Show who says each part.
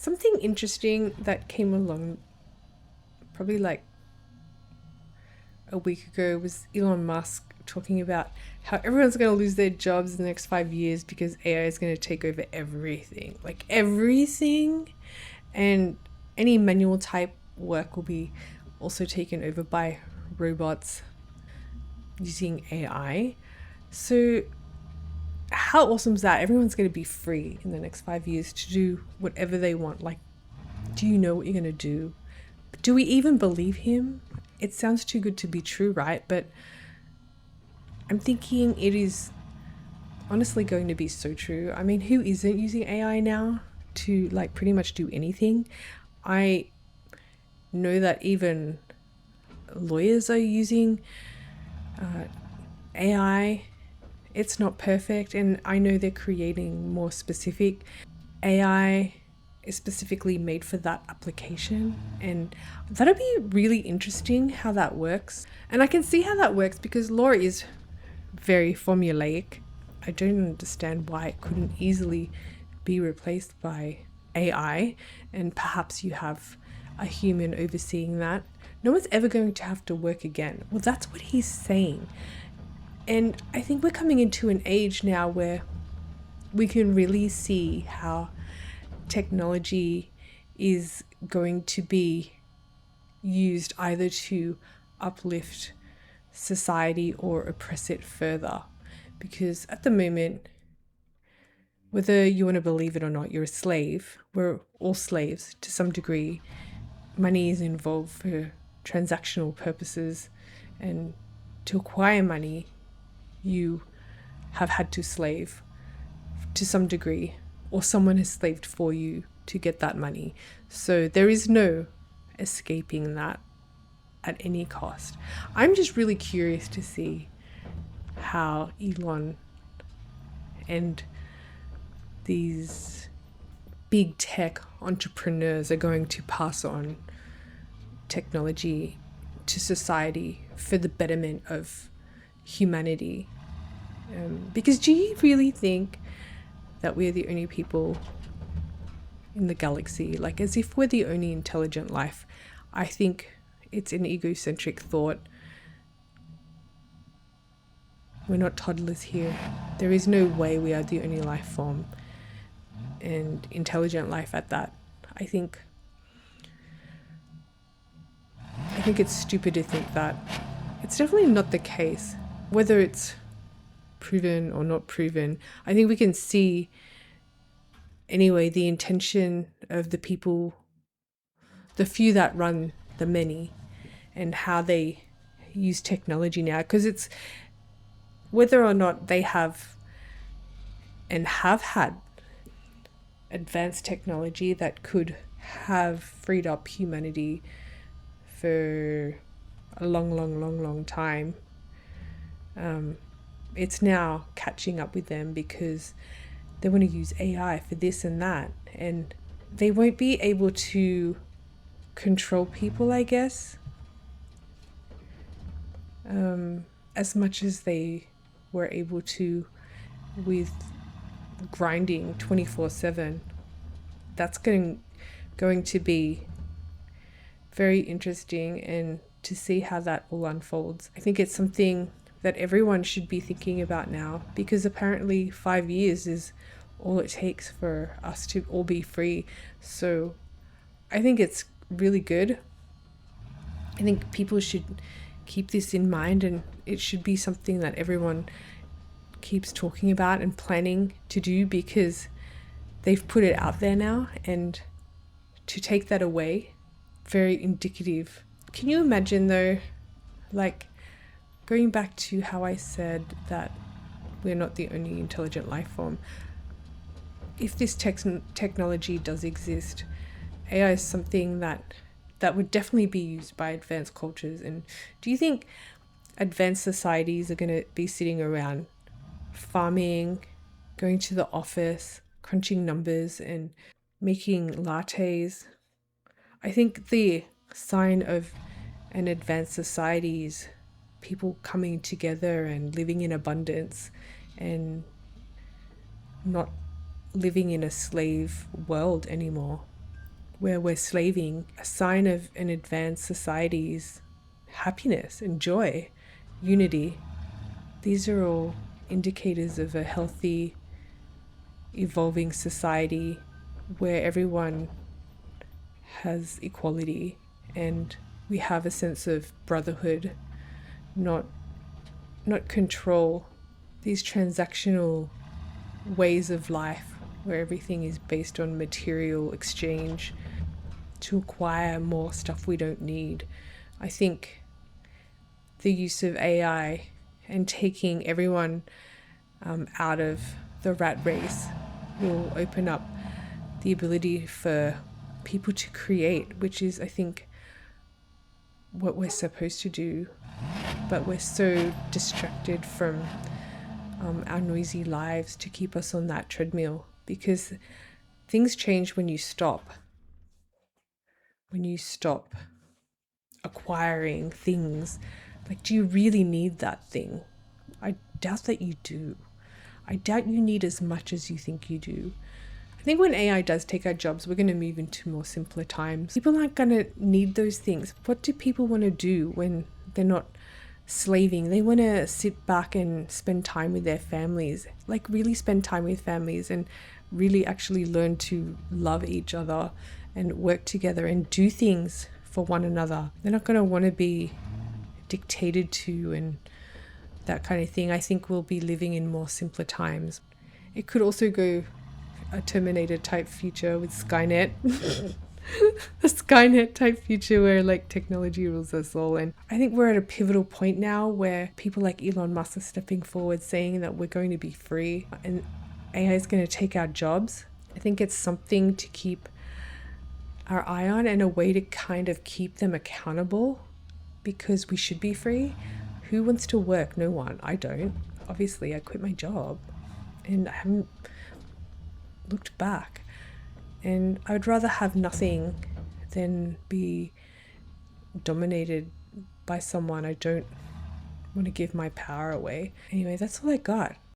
Speaker 1: Something interesting that came along probably like a week ago was Elon Musk talking about how everyone's going to lose their jobs in the next 5 years because AI is going to take over everything. Like everything. And any manual type work will be also taken over by robots using AI. So, how awesome is that? Everyone's going to be free in the next 5 years to do whatever they want. Like, do you know what you're going to do? Do we even believe him? It sounds too good to be true, right? But I'm thinking it is honestly going to be so true. I mean, who isn't using AI now to like pretty much do anything? I know that even lawyers are using AI. It's not perfect, and I know they're creating more specific AI is specifically made for that application, and that'll be really interesting how that works. And I can see how that works because law is very formulaic. I don't understand why it couldn't easily be replaced by AI, and perhaps you have a human overseeing that. No one's ever going to have to work again. Well, that's what he's saying. And I think we're coming into an age now where we can really see how technology is going to be used either to uplift society or oppress it further. Because at the moment, whether you want to believe it or not, you're a slave. We're all slaves to some degree. Money is involved for transactional purposes, and to acquire money, you have had to slave to some degree, or someone has slaved for you to get that money. So there is no escaping that at any cost. I'm just really curious to see how Elon and these big tech entrepreneurs are going to pass on technology to society for the betterment of humanity. Because do you really think that we're the only people in the galaxy? Like, as if we're the only intelligent life. I think it's an egocentric thought. We're not toddlers here. There is no way we are the only life form, and intelligent life at that. I think it's stupid to think that. It's definitely not the case. Whether it's proven or not proven, I think we can see anyway the intention of the people, the few that run the many, and how they use technology now. Because it's whether or not they have and have had advanced technology that could have freed up humanity for a long time. It's now catching up with them because they want to use AI for this and that, and they won't be able to control people, I guess, as much as they were able to with grinding 24/7. That's going to be very interesting, and to see how that all unfolds. I think it's something that everyone should be thinking about now, because apparently 5 years is all it takes for us to all be free. So I think it's really good. I think people should keep this in mind, and it should be something that everyone keeps talking about and planning to do, because they've put it out there now, and to take that away, very indicative. Can you imagine though, like, going back to how I said that we're not the only intelligent life form, if this technology does exist, AI is something that would definitely be used by advanced cultures. And do you think advanced societies are going to be sitting around farming, going to the office, crunching numbers and making lattes? I think the sign of an advanced society is people coming together and living in abundance, and not living in a slave world anymore. where we're slaving, a sign of an advanced society's happiness and joy, unity. These are all indicators of a healthy, evolving society where everyone has equality and we have a sense of brotherhood, not control. These transactional ways of life where everything is based on material exchange to acquire more stuff we don't need. I think the use of AI and taking everyone out of the rat race will open up the ability for people to create, which is, I think, what we're supposed to do. But we're so distracted from our noisy lives to keep us on that treadmill, because things change when you stop. When you stop acquiring things, like, do you really need that thing? I doubt that you do. I doubt you need as much as you think you do. I think when AI does take our jobs, we're going to move into more simpler times. People aren't going to need those things. What do people want to do when they're not slaving? They want to sit back and spend time with their families, like really spend time with families and really actually learn to love each other and work together and do things for one another. They're not going to want to be dictated to and that kind of thing. I think we'll be living in more simpler times. It could also go a Terminator type future with Skynet. A Skynet type future where like technology rules us all. And I think we're at a pivotal point now where people like Elon Musk are stepping forward saying that we're going to be free and AI is going to take our jobs. I think it's something to keep our eye on and a way to kind of keep them accountable, because we should be free. Who wants to work? No one. I don't. Obviously, I quit my job and I haven't looked back. And I would rather have nothing than be dominated by someone. I don't want to give my power away. Anyway, that's all I got.